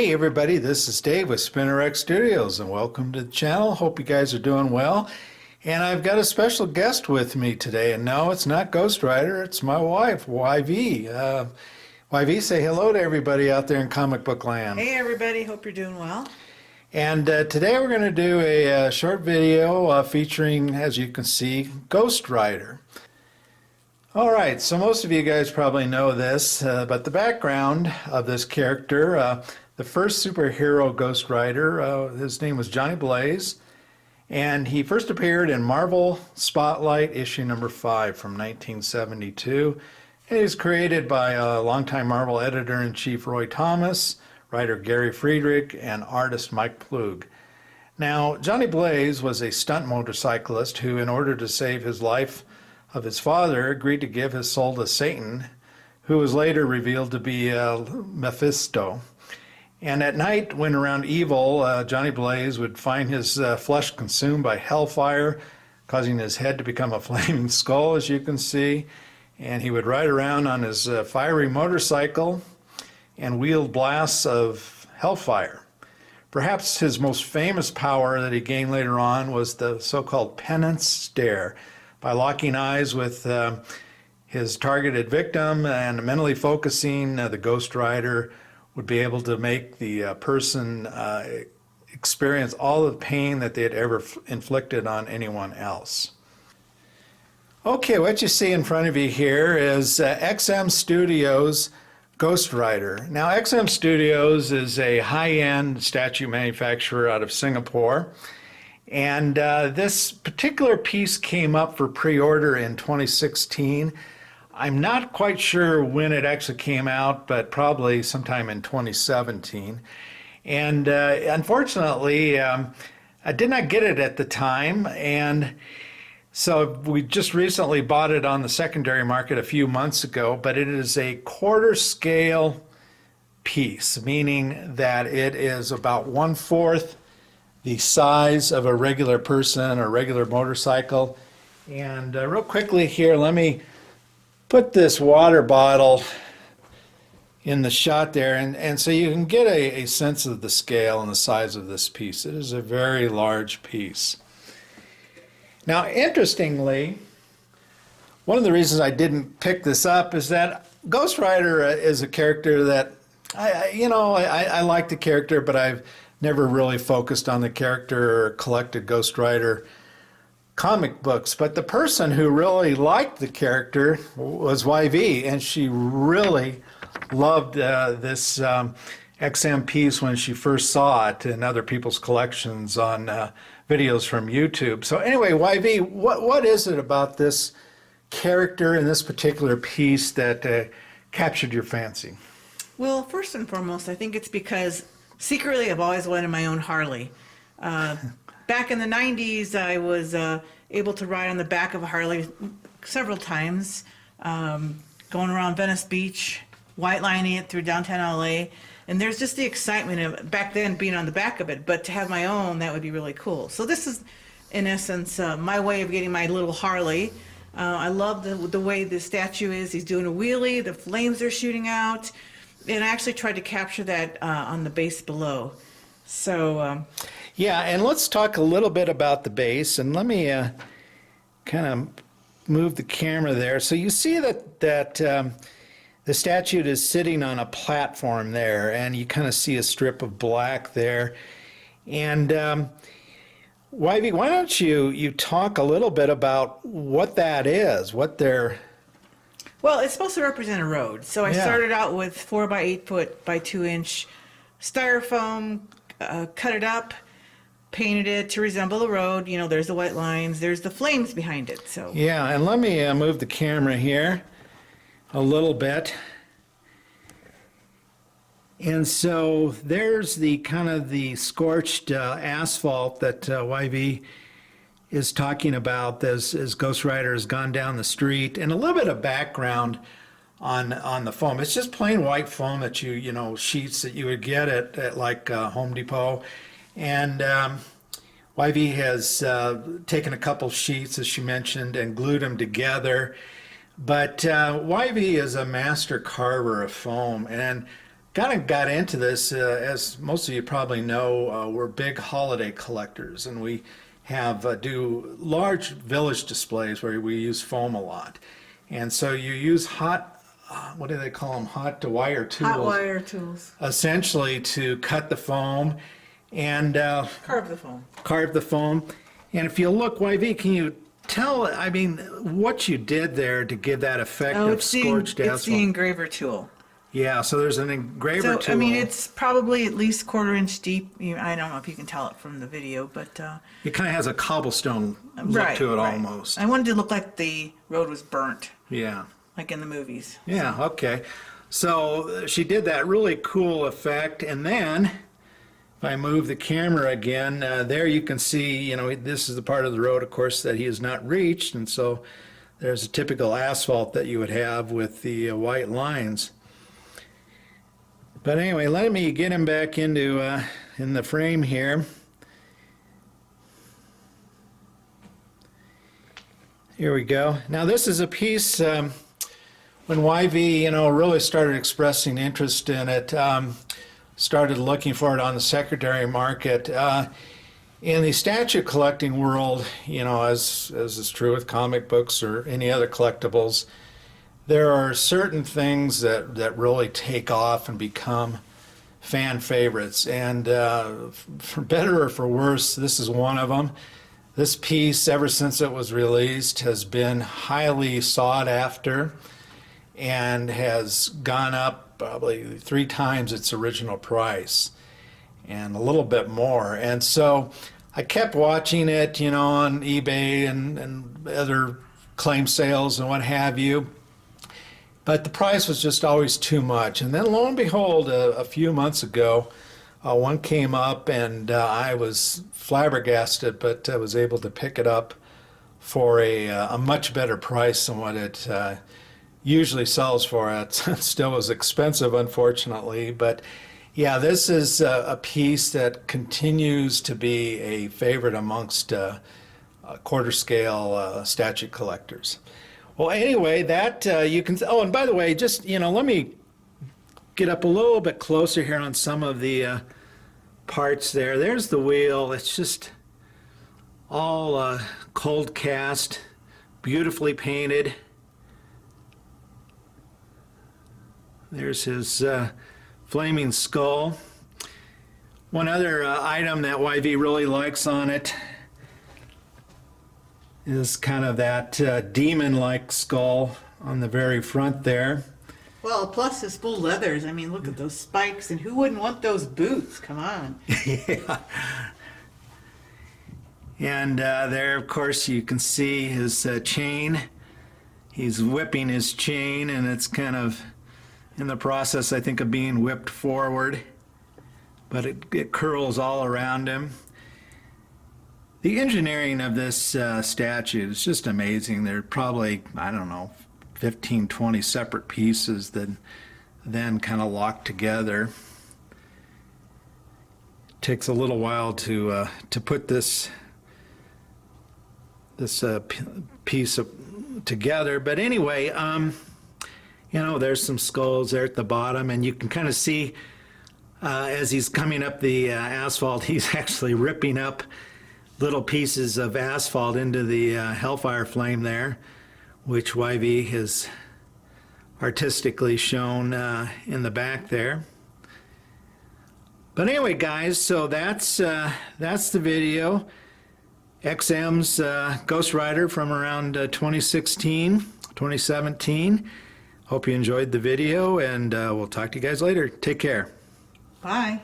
Hey everybody, this is Dave with SpinnerX Studios and welcome to the channel. Hope you guys are doing well. And I've got a special guest with me today, and no, it's not Ghost Rider, it's my wife, YV. YV, say hello to everybody out there in comic book land. Hey everybody, hope you're doing well. And today we're going to do a short video featuring, as you can see, Ghost Rider. All right, so most of you guys probably know this, but the background of this character, the first superhero Ghost Rider, his name was Johnny Blaze, and he first appeared in Marvel Spotlight issue number 5 from 1972. And he was created by longtime Marvel editor-in-chief Roy Thomas, writer Gary Friedrich, and artist Mike Plug. Now, Johnny Blaze was a stunt motorcyclist who, in order to save his life of his father, agreed to give his soul to Satan, who was later revealed to be Mephisto. And at night, when around evil, Johnny Blaze would find his flesh consumed by hellfire, causing his head to become a flaming skull, as you can see. And he would ride around on his fiery motorcycle and wield blasts of hellfire. Perhaps his most famous power that he gained later on was the so-called penance stare. By locking eyes with his targeted victim and mentally focusing, the Ghost Rider would be able to make the person experience all the pain that they had ever inflicted on anyone else. Okay, what you see in front of you here is XM Studios Ghost Rider. Now, XM Studios is a high-end statue manufacturer out of Singapore. And this particular piece came up for pre-order in 2016. I'm not quite sure when it actually came out, but probably sometime in 2017. And unfortunately, I did not get it at the time. And so we just recently bought it on the secondary market a few months ago, but it is a quarter scale piece, meaning that it is about 1/4 the size of a regular person or regular motorcycle. And real quickly here, let me put this water bottle in the shot there, and so you can get a sense of the scale and the size of this piece. It is a very large piece. Now, interestingly, one of the reasons I didn't pick this up is that Ghost Rider is a character that I like the character, but I've never really focused on the character or collected Ghost Rider comic books. But the person who really liked the character was YV, and she really loved this XM piece when she first saw it in other people's collections on videos from YouTube. So anyway, YV, what is it about this character in this particular piece that captured your fancy? Well, first and foremost, I think it's because secretly I've always wanted my own Harley. Back in the 90s, I was able to ride on the back of a Harley several times, going around Venice Beach, white lining it through downtown LA. And there's just the excitement of back then being on the back of it, but to have my own, that would be really cool. So this is, in essence, my way of getting my little Harley. I love the way the statue is. He's doing a wheelie, the flames are shooting out. And I actually tried to capture that on the base below. So yeah, and let's talk a little bit about the base, and let me kind of move the camera there. So you see that the statue is sitting on a platform there, and you kind of see a strip of black there. And YV, why don't you talk a little bit about what that is, what they're... Well, it's supposed to represent a road. So I started out with 4 by 8 foot by 2 inch styrofoam, cut it up, painted it to resemble the road. You know, there's the white lines, there's the flames behind it. So yeah, and let me move the camera here a little bit. And so there's the kind of the scorched asphalt that YV is talking about as Ghost Rider has gone down the street, and a little bit of background on the foam. It's just plain white foam that sheets that you would get at like Home Depot. And YV has taken a couple sheets, as she mentioned, and glued them together. But YV is a master carver of foam, and kind of got into this, as most of you probably know, we're big holiday collectors, and we have do large village displays where we use foam a lot. And so you use what do they call them? Hot wire tools. Hot wire tools. Essentially to cut the foam and Carve the foam. carve the foam. And if you look, YV, can you tell, I mean, what you did there to give that effect of scorched asphalt? It's the engraver tool. Yeah, so there's an engraver So, tool. I mean, it's probably at least 1/4 inch deep. I don't know if you can tell it from the video, but... It kind of has a cobblestone look to it almost. I wanted to look like the road was burnt, Yeah. like in the movies. Yeah, okay. So she did that really cool effect, and then if I move the camera again, there you can see, you know, this is the part of the road, of course, that he has not reached, and so there's a typical asphalt that you would have with the white lines. But anyway, let me get him back into in the frame here. Here we go. Now this is a piece when YV, you know, really started expressing interest in it, started looking for it on the secondary market. In the statue collecting world, you know, as is true with comic books or any other collectibles, there are certain things that really take off and become fan favorites. And for better or for worse, this is one of them. This piece, ever since it was released, has been highly sought after and has gone up probably 3 times its original price and a little bit more. And so I kept watching it, you know, on eBay and other claim sales and what have you. But the price was just always too much. And then lo and behold, a few months ago, one came up and I was flabbergasted, but I was able to pick it up for a much better price than what it usually sells for. It still is expensive, unfortunately. But yeah, this is a piece that continues to be a favorite amongst quarter scale statue collectors. Well, anyway, that you can. Oh, and by the way, just, you know, let me get up a little bit closer here on some of the parts there. There's the wheel. It's just all cold cast, beautifully painted. There's his flaming skull. One other item that YV really likes on it is kind of that demon-like skull on the very front there. Well, plus his full leathers. I mean, look at those spikes, and who wouldn't want those boots? Come on. Yeah. And there, of course, you can see his chain. He's whipping his chain, and it's kind of in the process, I think, of being whipped forward. But it curls all around him. The engineering of this statue is just amazing. There are probably, I don't know, 15, 20 separate pieces that then kind of lock together. It takes a little while to put this piece together. But anyway, you know, there's some skulls there at the bottom, and you can kind of see as he's coming up the asphalt, he's actually ripping up little pieces of asphalt into the hellfire flame there, which YV has artistically shown in the back there. But anyway, guys, so that's the video. XM's Ghost Rider from around 2016, 2017. Hope you enjoyed the video, and we'll talk to you guys later. Take care. Bye.